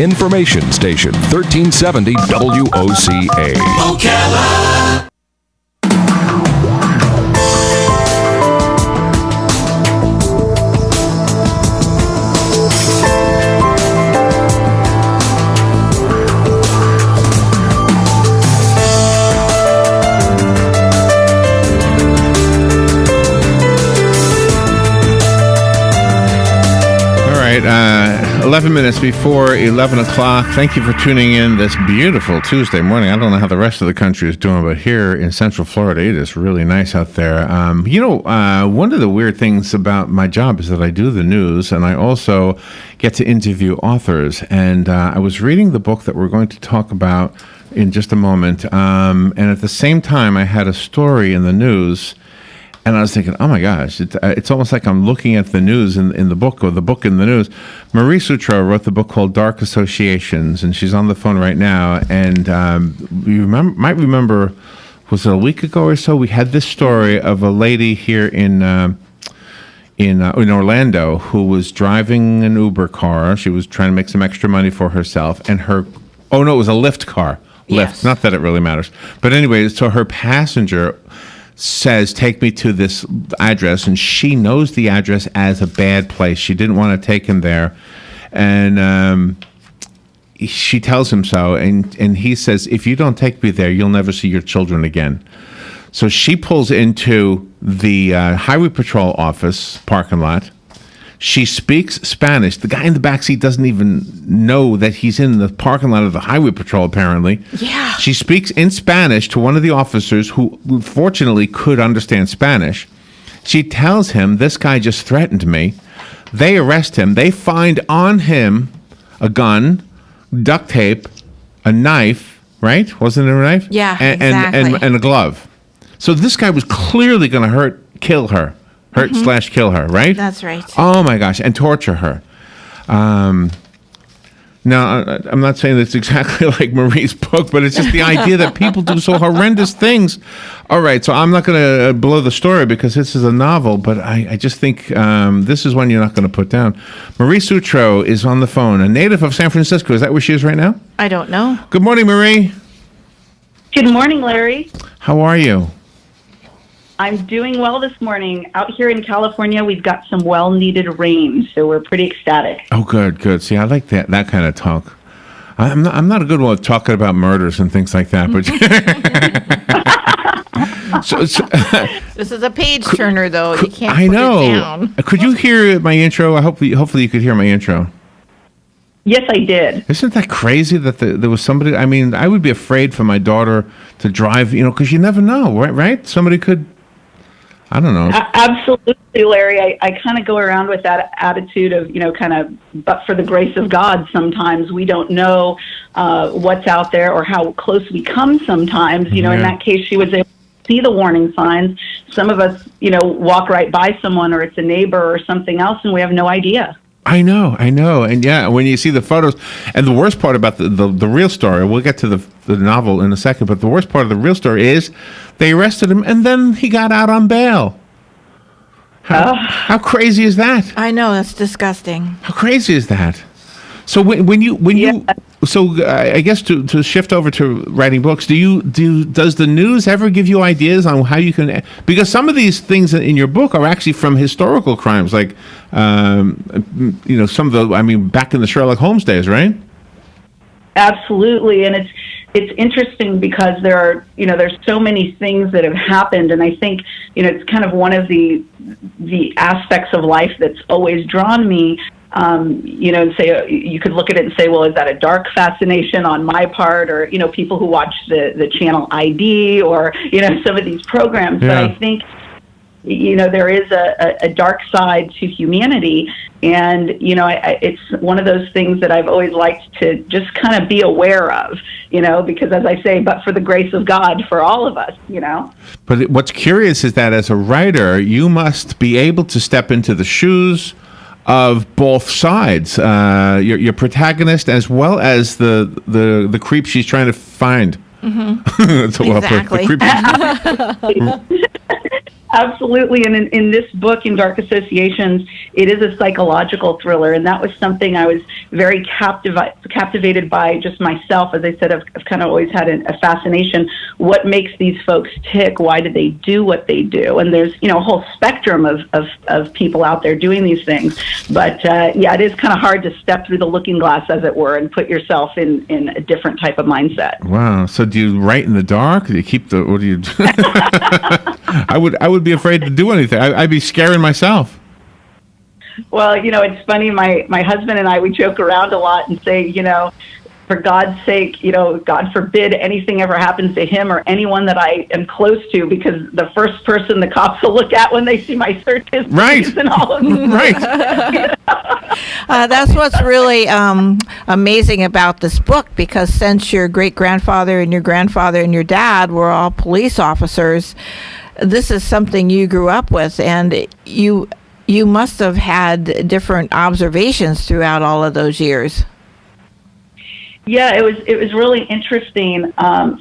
Information Station 1370 WOCA. Ocala. All right, 11 minutes before 11 o'clock. Thank you for tuning in this beautiful Tuesday morning. I don't know how the rest of the country is doing, but here in Central Florida, it is really nice out there. One of the weird things about my job is that I do the news, and I also get to interview authors. And I was reading the book that we're going to talk about in just a moment. And at the same time, I had a story in the news. And I was thinking, oh my gosh, it's almost like I'm looking at the news in the book, or the book in the news. Marie Sutro wrote the book called Dark Associations, and she's on the phone right now. And you might remember, was it a week ago or so, we had this story of a lady here in Orlando who was driving an Uber car. She was trying to make some extra money for herself, and it was a Lyft car. Lyft, Yes. not that it really matters. But anyway, so her passenger says, take me to this address, and she knows the address as a bad place. She didn't want to take him there, and she tells him so, and he says, if you don't take me there, you'll never see your children again. So she pulls into the Highway Patrol office parking lot. She speaks Spanish. The guy in the backseat doesn't even know that he's in the parking lot of the Highway Patrol, apparently. Yeah. She speaks in Spanish to one of the officers who fortunately could understand Spanish. She tells him, this guy just threatened me. They arrest him. They find on him a gun, duct tape, a knife, right? Wasn't it a knife? Yeah, and exactly. a glove. So this guy was clearly going to kill her. Kill her, right? That's right. Oh my gosh, and torture her. Now, I'm not saying it's exactly like Marie's book, but it's just the idea that people do so horrendous things. All right, so I'm not going to blow the story because this is a novel, but I just think this is one you're not going to put down. Marie Sutro is on the phone, a native of San Francisco. Is that where she is right now? I don't know. Good morning, Marie. Good morning, Larry. How are you? I'm doing well this morning. Out here in California, we've got some well-needed rain, so we're pretty ecstatic. Oh, good. See, I like that kind of talk. I'm not a good one at talking about murders and things like that, but so, This is a page turner, though. You can't I put know. it down. Could you hear my intro? Hopefully you could hear my intro. Yes, I did. Isn't that crazy that there was somebody? I mean, I would be afraid for my daughter to drive, because you never know, right? Somebody could. I don't know. Absolutely, Larry. I kind of go around with that attitude of, but for the grace of God, sometimes we don't know what's out there or how close we come sometimes. In that case, she was able to see the warning signs. Some of us, walk right by someone, or it's a neighbor or something else, and we have no idea. I know. And yeah, when you see the photos, and the worst part about the real story, we'll get to the novel in a second, but the worst part of the real story is they arrested him and then he got out on bail. How crazy is that? I know, that's disgusting. How crazy is that? So I guess to shift over to writing books, does the news ever give you ideas on how you can, because some of these things in your book are actually from historical crimes, like some of back in the Sherlock Holmes days, right? Absolutely, and it's interesting because there's so many things that have happened, and I think it's kind of one of the aspects of life that's always drawn me. Say you could look at it and say, well, is that a dark fascination on my part, or people who watch the channel ID or some of these programs? Yeah. But I think there is a dark side to humanity, and it's one of those things that I've always liked to just kind of be aware of, because as I say, but for the grace of God for all of us, But what's curious is that as a writer, you must be able to step into the shoes of both sides, your protagonist as well as the creep she's trying to find. Mm-hmm. Exactly. Absolutely. And in this book, In Dark Associations, it is a psychological thriller. And that was something I was very captivated by just myself. As I said, I've kind of always had a fascination. What makes these folks tick? Why do they do what they do? And there's, a whole spectrum of people out there doing these things. But yeah, it is kind of hard to step through the looking glass, as it were, and put yourself in a different type of mindset. Wow. So do you write in the dark? Do you keep what do you do? I would be afraid to do anything. I'd be scaring myself. Well, it's funny. My husband and I, we joke around a lot and say, for God's sake, God forbid anything ever happens to him or anyone that I am close to, because the first person the cops will look at when they see my search history right. and all of them. Right. That's what's really amazing about this book, because since your great-grandfather and your grandfather and your dad were all police officers, this is something you grew up with, and you must have had different observations throughout all of those years. Yeah, it was really interesting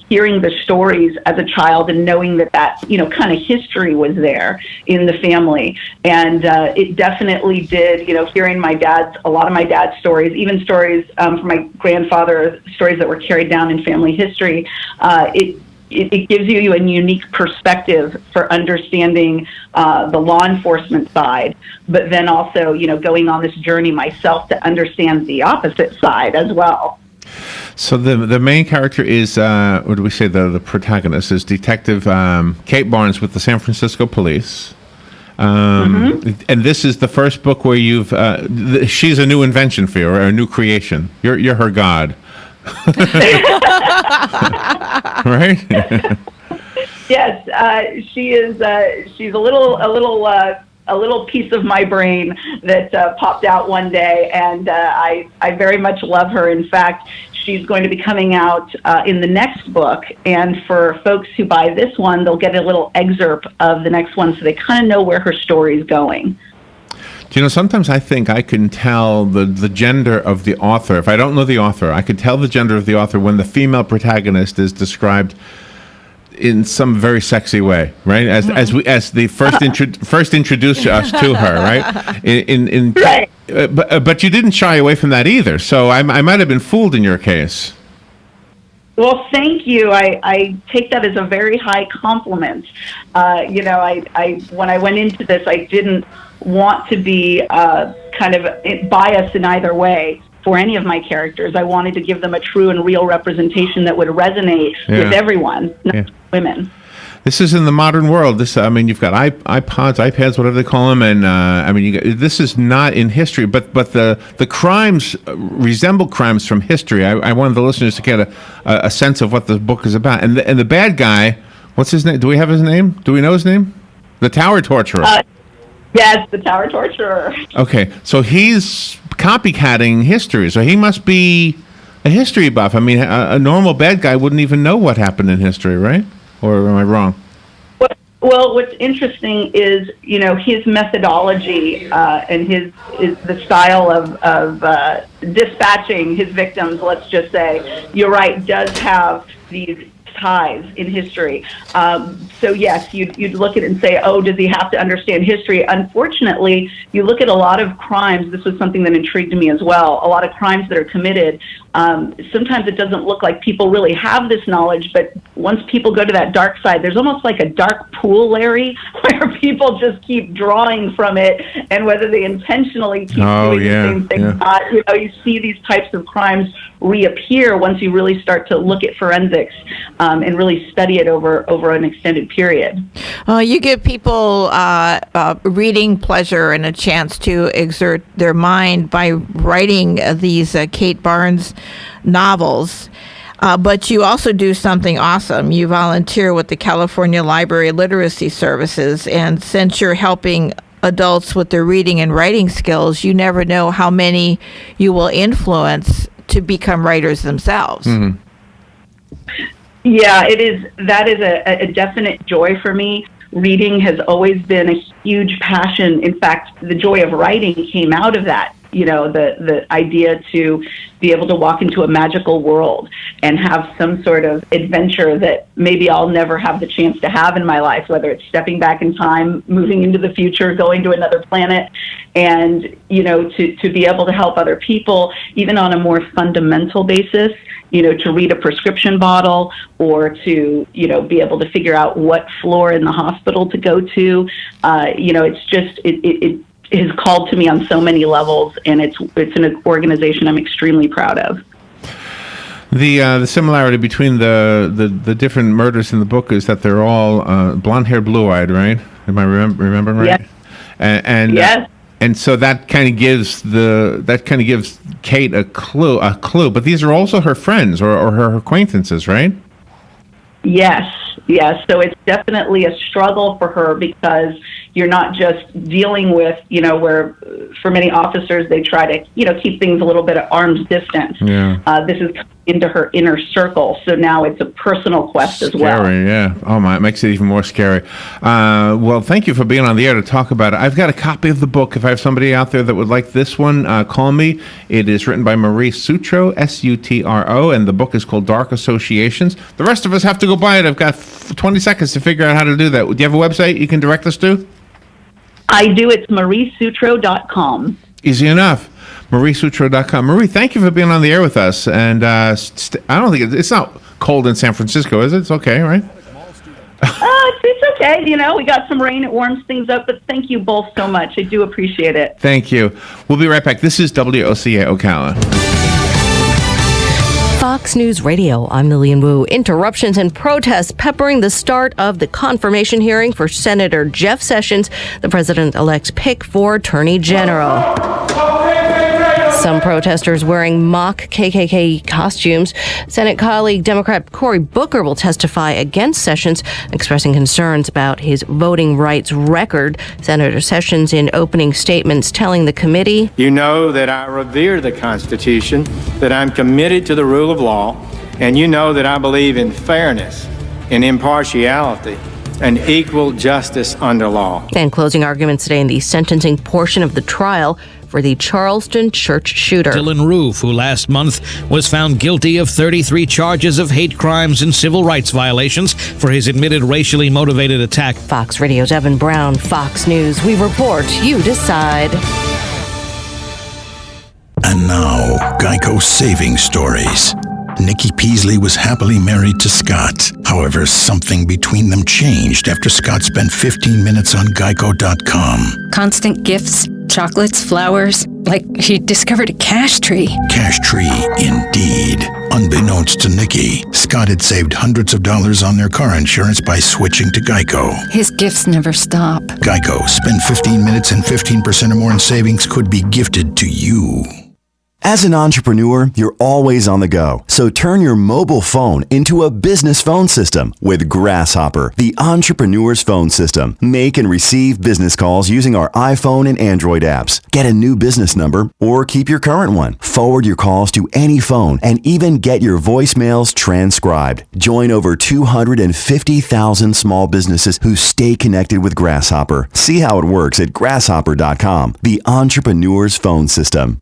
hearing the stories as a child and knowing that kind of history was there in the family, and it definitely did. Hearing a lot of my dad's stories, even stories from my grandfather, stories that were carried down in family history. It gives you a unique perspective for understanding the law enforcement side, but then also, going on this journey myself to understand the opposite side as well. So the main character is, what do we say, the protagonist is Detective Kate Barnes with the San Francisco Police. And this is the first book where she's a new invention for you, or a new creation. You're her god. Right? Yes, she is. She's a little piece of my brain that popped out one day, and I very much love her. In fact, she's going to be coming out in the next book, and for folks who buy this one, they'll get a little excerpt of the next one, so they kind of know where her story is going. Sometimes I think I can tell the gender of the author. If I don't know the author, I can tell the gender of the author when the female protagonist is described in some very sexy way, right? As the first introduce us to her, right? Right. But you didn't shy away from that either. So I might have been fooled in your case. Well, thank you. I take that as a very high compliment. I when I went into this, I didn't want to be kind of biased in either way for any of my characters. I wanted to give them a true and real representation that would resonate with everyone, not just women. This is in the modern world. You've got iPods, iPads, whatever they call them, and this is not in history, but the crimes resemble crimes from history. I wanted the listeners to get a sense of what the book is about. And the bad guy, what's his name? Do we have his name? Do we know his name? The Tower Torturer. Yes, the Tower Torturer. Okay, so he's copycatting history, so he must be a history buff. A normal bad guy wouldn't even know what happened in history, right? Or am I wrong? Well, what's interesting is, his methodology and the style of dispatching his victims, let's just say, you're right, does have these ties in history. So yes, you'd look at it and say, oh, does he have to understand history? Unfortunately, you look at a lot of crimes. This was something that intrigued me as well. A lot of crimes that are committed. Sometimes it doesn't look like people really have this knowledge, but once people go to that dark side, there's almost like a dark pool, Larry, where people just keep drawing from it, and whether they intentionally keep doing the same thing or not, you see these types of crimes reappear once you really start to look at forensics and really study it over an extended period. You give people reading pleasure and a chance to exert their mind by writing these Kate Barnes novels. But you also do something awesome. You volunteer with the California Library Literacy Services, and since you're helping adults with their reading and writing skills, you never know how many you will influence to become writers themselves. Mm-hmm. Yeah, that is a definite joy for me. Reading has always been a huge passion. In fact, the joy of writing came out of that the idea to be able to walk into a magical world and have some sort of adventure that maybe I'll never have the chance to have in my life, whether it's stepping back in time, moving into the future, going to another planet, and, to be able to help other people, even on a more fundamental basis, to read a prescription bottle or to, be able to figure out what floor in the hospital to go to. It's just, it has called to me on so many levels, and it's an organization I'm extremely proud of. The similarity between the different murders in the book is that they're all blonde-haired, blue-eyed, right? Am I remembering right? Yes. And yes. And so that kind of gives Kate a clue. But these are also her friends or her acquaintances, right? Yes. So it's definitely a struggle for her because you're not just dealing with, where for many officers they try to, keep things a little bit at arm's distance. Yeah. This is into her inner circle, so now it's a personal quest as well. Scary, yeah. Oh my, it makes it even more scary. Well, thank you for being on the air to talk about it. I've got a copy of the book. If I have somebody out there that would like this one, call me. It is written by Marie Sutro, Sutro, and the book is called Dark Associations. The rest of us have to go buy it. I've got 20 seconds to figure out how to do that. Do you have a website you can direct us to? I do. It's mariesutro.com. Easy enough. mariesutro.com. Marie, thank you for being on the air with us. And I don't think it's not cold in San Francisco, is it? It's okay, right? It's okay. We got some rain. It warms things up. But thank you both so much. I do appreciate it. Thank you. We'll be right back. This is WOCA Ocala. Fox News Radio, I'm Lillian Wu. Interruptions and protests peppering the start of the confirmation hearing for Senator Jeff Sessions, the president-elect's pick for Attorney General. Some protesters wearing mock KKK costumes. Senate colleague Democrat Cory Booker will testify against Sessions, expressing concerns about his voting rights record. Senator Sessions, in opening statements, telling the committee, "You know that I revere the Constitution, that I'm committed to the rule of law, and you know that I believe in fairness, in impartiality, and equal justice under law." And closing arguments today in the sentencing portion of the trial for the Charleston church shooter. Dylan Roof, who last month was found guilty of 33 charges of hate crimes and civil rights violations for his admitted racially motivated attack. Fox Radio's Evan Brown, Fox News. We report, you decide. And now, Geico Saving Stories. Nikki Peasley was happily married to Scott. However, something between them changed after Scott spent 15 minutes on Geico.com. Constant gifts, chocolates, flowers, like he discovered a cash tree. Cash tree, indeed. Unbeknownst to Nikki, Scott had saved hundreds of dollars on their car insurance by switching to Geico. His gifts never stop. Geico. Spend 15 minutes and 15% or more in savings could be gifted to you. As an entrepreneur, you're always on the go. So turn your mobile phone into a business phone system with Grasshopper, the entrepreneur's phone system. Make and receive business calls using our iPhone and Android apps. Get a new business number or keep your current one. Forward your calls to any phone and even get your voicemails transcribed. Join over 250,000 small businesses who stay connected with Grasshopper. See how it works at grasshopper.com, the entrepreneur's phone system.